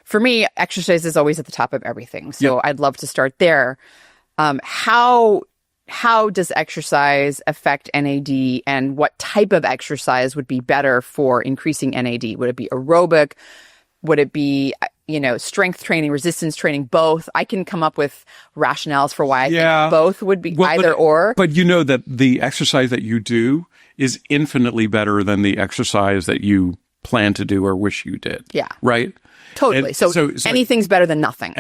for me, exercise is always at the top of everything. So I'd love to start there. How does exercise affect NAD, and what type of exercise would be better for increasing NAD? Would it be aerobic? Would it be, strength training, resistance training, both? I can come up with rationales for why I think both would be or. But you know that the exercise that you do is infinitely better than the exercise that you plan to do or wish you did. Yeah. Right? Totally. And so anything's better than nothing.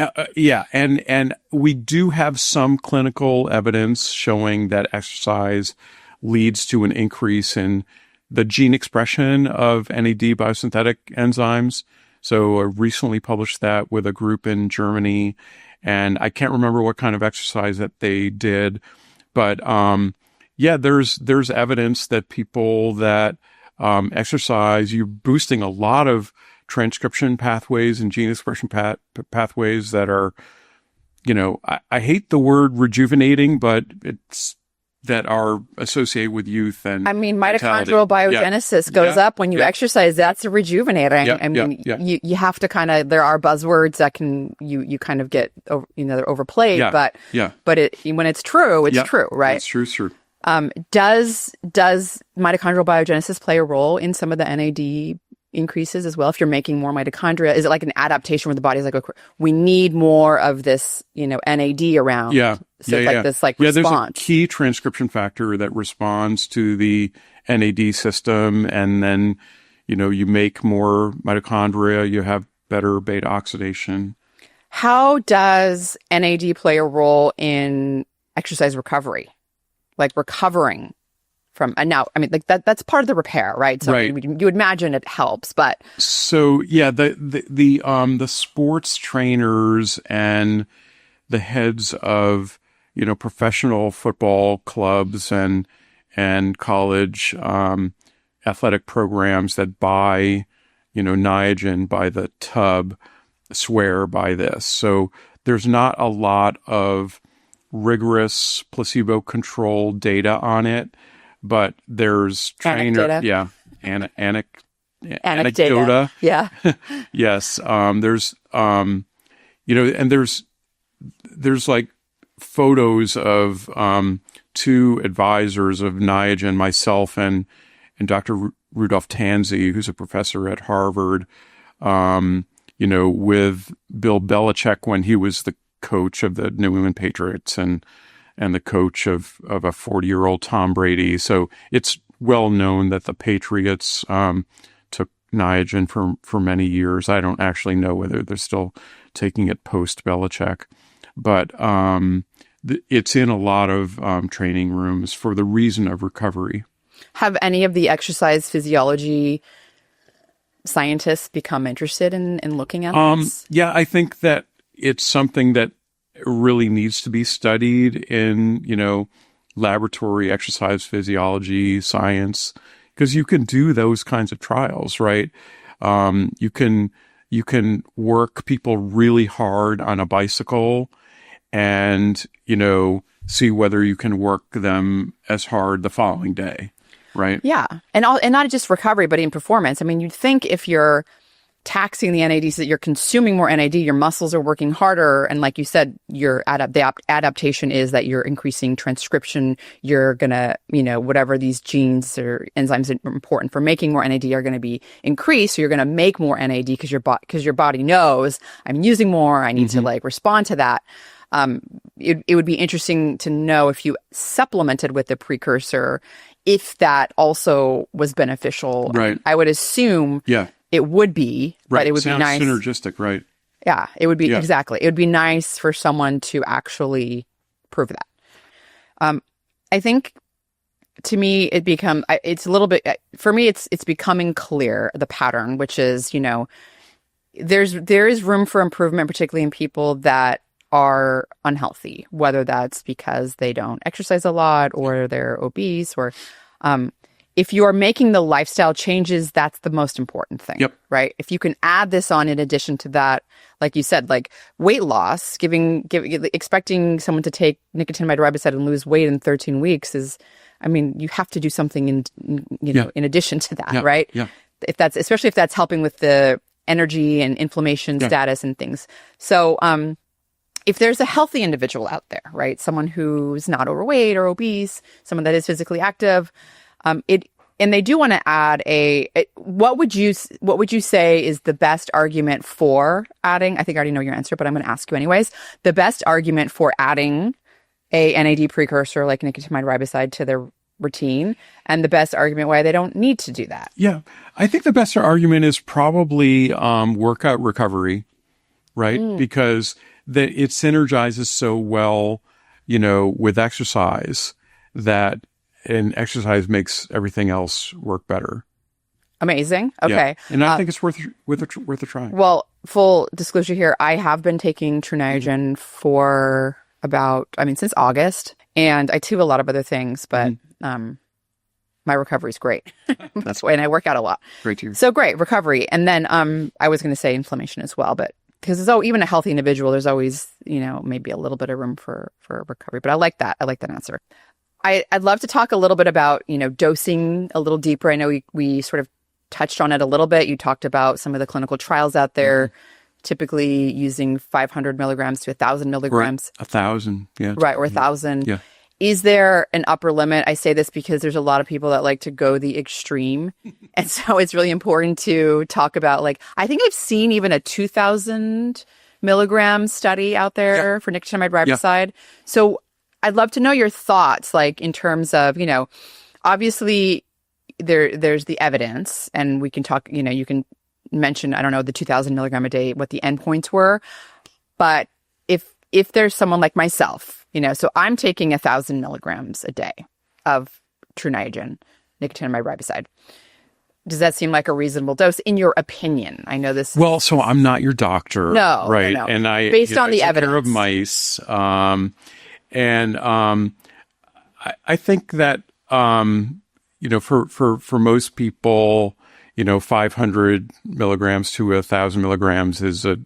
And we do have some clinical evidence showing that exercise leads to an increase in the gene expression of NAD biosynthetic enzymes. So I recently published that with a group in Germany, and I can't remember what kind of exercise that they did, but there's evidence that people that exercise, you're boosting a lot of transcription pathways and gene expression pathways that are, I hate the word rejuvenating, but it's that are associated with youth and mitochondrial biogenesis goes up when you exercise. That's rejuvenating. You have to kind of, there are buzzwords that can, you kind of get, they're overplayed, but when it's true, it's true, right? It's true. Does mitochondrial biogenesis play a role in some of the NAD increases as well? If you're making more mitochondria, is it like an adaptation where the body's like, we need more of this, NAD around? So it's like this response. There's a key transcription factor that responds to the NAD system, and then, you make more mitochondria, you have better beta oxidation. How does NAD play a role in exercise recovery? Like recovering from, and now, that's part of the repair, right? So you would imagine it helps, but. So the sports trainers and the heads of, professional football clubs and college, athletic programs that buy, Niagen by the tub swear by this. So there's not a lot of rigorous placebo-controlled data on it, but there's anecdata. Yeah. Yes. There's, and there's like photos of two advisors of Niagen, myself and Dr. Rudolph Tanzi, who's a professor at Harvard, with Bill Belichick when he was the coach of the New England Patriots and the coach of a 40-year-old Tom Brady. So it's well known that the Patriots took Niagen for many years. I don't actually know whether they're still taking it post Belichick, but it's in a lot of training rooms for the reason of recovery. Have any of the exercise physiology scientists become interested in looking at this? Yeah, I think that it's something that really needs to be studied in, laboratory exercise physiology science, because you can do those kinds of trials, right? You can work people really hard on a bicycle and, see whether you can work them as hard the following day, right? Yeah. And not just recovery, but in performance. You'd think if you're taxing the NAD so that you're consuming more NAD, your muscles are working harder. And like you said, the adaptation is that you're increasing transcription. You're going to, whatever these genes or enzymes that are important for making more NAD are going to be increased. So you're going to make more NAD because your body knows I'm using more. I need to respond to that. It would be interesting to know if you supplemented with the precursor, if that also was beneficial. Right. I would assume it would be, but it would be nice. Synergistic, right? Yeah, it would be exactly. It would be nice for someone to actually prove that. I think to me, it's a little bit, for me, it's becoming clear, the pattern, which is, there is room for improvement, particularly in people that are unhealthy, whether that's because they don't exercise a lot or they're obese or, if you are making the lifestyle changes, that's the most important thing, right? If you can add this on in addition to that, like you said, like weight loss, expecting someone to take nicotinamide riboside and lose weight in 13 weeks is, you have to do something in addition to that, right? Yeah. Especially if that's helping with the energy and inflammation status and things. So if there's a healthy individual out there, right, someone who's not overweight or obese, someone that is physically active, and they do want to add what would you say is the best argument for adding? I think I already know your answer, but I'm going to ask you anyways. The best argument for adding a NAD precursor like nicotinamide riboside to their routine, and the best argument why they don't need to do that. Yeah, I think the best argument is probably workout recovery, right? Because it synergizes so well, with exercise and exercise makes everything else work better. Amazing. Okay. Yeah. And I think it's worth a try. Well, full disclosure here, I have been taking True Niagen for since August, and I do a lot of other things, but my recovery is great. That's why, and I work out a lot. Great to hear. So great recovery. And then I was going to say inflammation as well, but because even a healthy individual, there's always, maybe a little bit of room for recovery. But I like that. I like that answer. I'd love to talk a little bit about, dosing a little deeper. I know we sort of touched on it a little bit. You talked about some of the clinical trials out there, typically using 500 milligrams to 1,000 milligrams. 1,000, yeah. Right, or 1,000. Yeah. Is there an upper limit? I say this because there's a lot of people that like to go the extreme. And so it's really important to talk about, I think I've seen even a 2,000 milligram study out there for nicotinamide riboside. Yeah. So I'd love to know your thoughts, in terms of, obviously there's the evidence, and we can talk, you can mention, I don't know, the 2,000 milligram a day, what the endpoints were. But if there's someone like myself, so I'm taking 1,000 milligrams a day of True Niagen, nicotinamide riboside. Does that seem like a reasonable dose in your opinion? I know this. Well, so I'm not your doctor. No. Right. No. And based on the evidence. Care of mice. I think that, for most people, 500 milligrams to 1,000 milligrams is a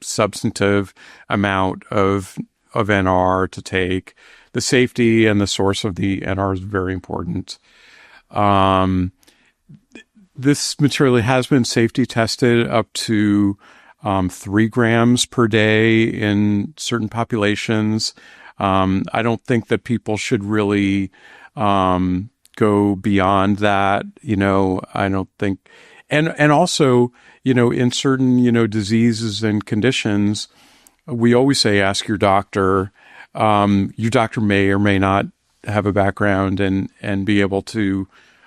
substantive amount of NR to take. The safety and the source of the NR is very important. This material has been safety tested up to 3 grams per day in certain populations. I don't think that people should really go beyond that. I don't think, and also, in certain, diseases and conditions, we always say, ask your doctor. Your doctor may or may not have a background and be able to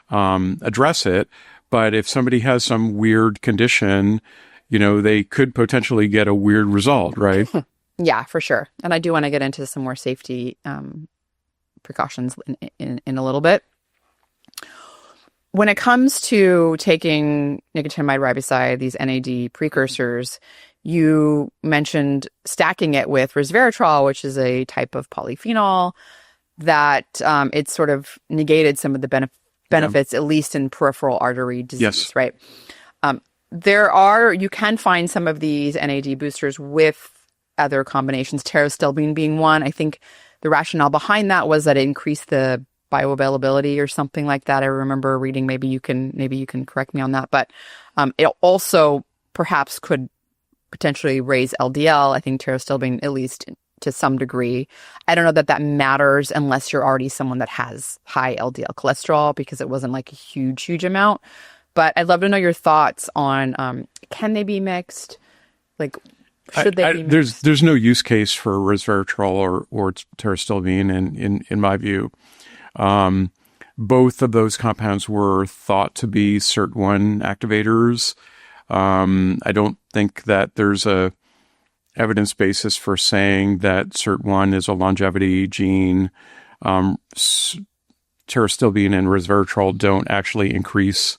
address it. But if somebody has some weird condition, they could potentially get a weird result, right? Yeah, for sure. And I do want to get into some more safety precautions in a little bit. When it comes to taking nicotinamide riboside, these NAD precursors, you mentioned stacking it with resveratrol, which is a type of polyphenol that it sort of negated some of the benefits, at least in peripheral artery disease, right? You can find some of these NAD boosters with other combinations, pterostilbene being one. I think the rationale behind that was that it increased the bioavailability or something like that. I remember reading, maybe you can correct me on that, but it also perhaps could potentially raise LDL. I think pterostilbene, at least to some degree. I don't know that matters unless you're already someone that has high LDL cholesterol, because it wasn't a huge amount. But I'd love to know your thoughts on, can they be mixed? Should they be mixed? There's no use case for resveratrol or pterostilbene in my view. Both of those compounds were thought to be SIRT1 activators. I don't think that there's a evidence basis for saying that SIRT1 is a longevity gene. Pterostilbene and resveratrol don't actually increase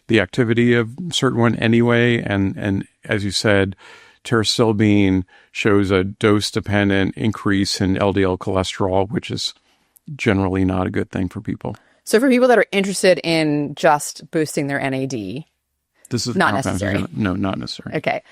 the activity of SIRT1 anyway. And as you said, pterostilbene shows a dose-dependent increase in LDL cholesterol, which is generally not a good thing for people. So for people that are interested in just boosting their NAD, this is not necessary. No, not necessary. Okay.